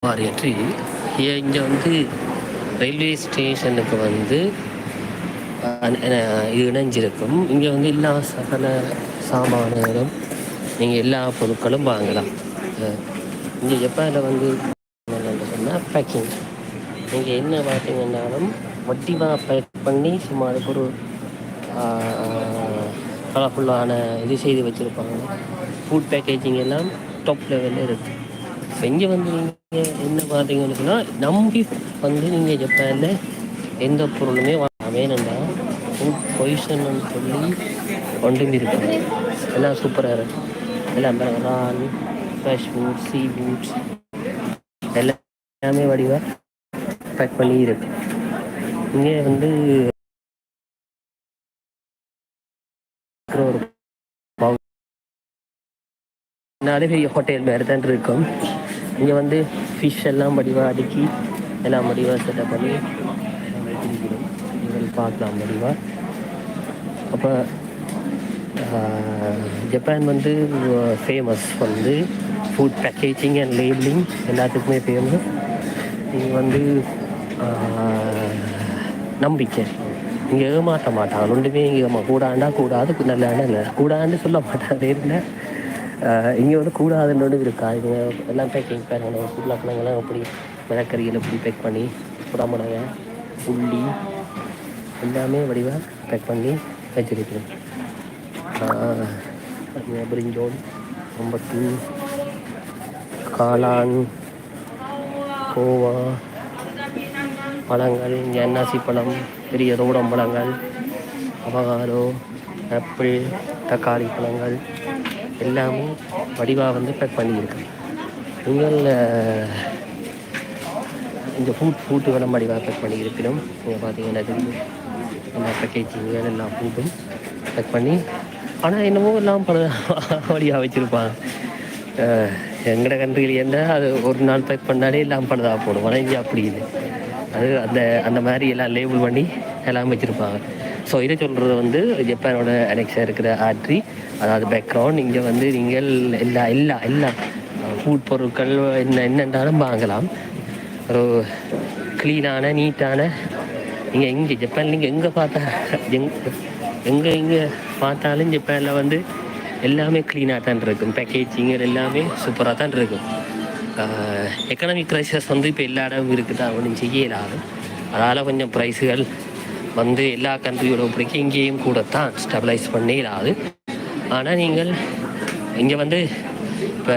மாறியற்றி இங்கே வந்து ரயில்வே ஸ்டேஷனுக்கு வந்து இது இணைஞ்சிருக்கும். இங்கே வந்து எல்லா சகல சாமான்களும் நீங்கள் எல்லா பொருட்களும் வாங்கலாம். இங்கே ஜப்பானில் வந்து என்னென்னு சொன்னால் பேக்கிங், நீங்கள் என்ன பார்த்தீங்கன்னாலும் வட்டிவாக பேக் பண்ணி சும்மா அதுக்கு ஒரு கலர்ஃபுல்லான இது செய்து வச்சுருப்பாங்க. ஃபுட் பேக்கேஜிங் எல்லாம் டாப் லெவலில் இருக்குது. இப்போ இங்கே வந்து நீங்கள் என்ன பார்த்தீங்கன்னு சொன்னால் நம்பி வந்து நீங்கள் ஜப்பானில் எந்த பொருளுமே வேணும்டா ஃபுட் பொய்சன்னு சொல்லி ஒன்றும் இருக்காங்க. எல்லாம் சூப்பராக இருக்கும். எல்லாம் ரான், ஃப்ரெஷ் ஃபுட், சீ ஃபுட்ஸ் எல்லாமே வடிவாக பேக் பண்ணி இருக்கு. இங்கே வந்து ஒரு பெரிய ஹோட்டல் மாதிரி தான் இருக்கும். இங்கே வந்து ஃபிஷ் எல்லாம் வடிவாக அடுக்கி எல்லாம் வடிவாக செட்டப் பண்ணி வச்சிருக்கிறோம். நீங்கள் பார்க்கலாம் வடிவாக. அப்போ ஜப்பான் வந்து ஃபேமஸ் வந்து ஃபுட் பேக்கேஜிங் அண்ட் லேபிளிங் எல்லாத்துக்குமே ஃபேமஸ். இங்கே வந்து நம்பிக்கை, இங்கே ஏமாற்ற மாட்டாங்க. ஒன்றுமே இங்கே கூடாண்டா கூடாது, நல்லாண்டா இல்லை, கூடாண்டு சொல்ல மாட்டாங்க. இல்லை இங்கே வந்து கூடாதுன்னு இருக்கா. இங்கே எல்லாம் பேக்கிங் பாருங்க, உருளைக்கிழங்கெல்லாம் எப்படி மிளக்கறியில் எப்படி பேக் பண்ணி புடமிளக உள்ளி எல்லாமே வடிவாக பேக் பண்ணி வச்சிருக்கிறேன். பிரிஞ்சோல், ரொம்பத்தி, காளான், கோவா பழங்கள், இங்கே அன்னாசி பழம், பெரிய ரோடம் பழங்கள், அவகாடோ, ஆப்பிள், தக்காளி பழங்கள் எல்லாமே வடிவாக வந்து பேக் பண்ணியிருக்கு. நீங்கள் இந்த ஃபுட்டுகளை வடிவாக பேக் பண்ணியிருக்கணும். நீங்கள் பார்த்தீங்கன்னா எல்லா பேக்கேஜிங்கள் எல்லா ஃபுட்டும் பேக் பண்ணி, ஆனால் என்னமோ எல்லாம் வடிவாக வச்சுருப்பாங்க. எங்கட கண்ட்ரியில் என்ன அது ஒரு நாள் பேக் பண்ணாலே எல்லாம் பழுதாக போடும். ஆனால் இங்கே அப்படி இல்லை. அது அந்த மாதிரி எல்லாம் லேபிள் பண்ணி எல்லாம் வச்சுருப்பாங்க. ஸோ இதை சொல்கிறது வந்து ஜப்பானோட அனெக்ஸாக இருக்கிற ஆட்ரி, அதாவது பேக்ரவுண்ட். இங்கே வந்து நீங்கள் எல்லா ஃபுட் பொருட்கள் என்னென்றாலும் வாங்கலாம். ஒரு க்ளீனான நீட்டான, நீங்கள் எங்கே ஜப்பான் நீங்கள் எங்கே பார்த்தா எங்கே பார்த்தாலும் ஜப்பானில் வந்து எல்லாமே க்ளீனாக தான் இருக்கும். பேக்கேஜிங்கள் எல்லாமே சூப்பராக தான் இருக்கும். எக்கனாமிக் க்ரைசஸ் வந்து இப்போ எல்லா இடமும் இருக்குது, ஒன்றும் செய்யலாது. அதனால் கொஞ்சம் ப்ரைஸுகள் வந்து எல்லா கண்ட்ரியோட பிடிக்கும் இங்கேயும் கூட தான் ஸ்டெபிலைஸ் பண்ணிடாது. ஆனால் நீங்கள் இங்கே வந்து இப்போ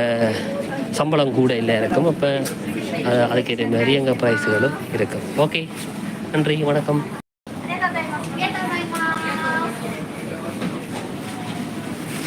சம்பளம் கூட இல்லை இருக்கும். அப்போ அதுக்கேற்ற மாதிரி எங்கள் ப்ரைஸுகளும் இருக்கும். ஓகே, நன்றி, வணக்கம்.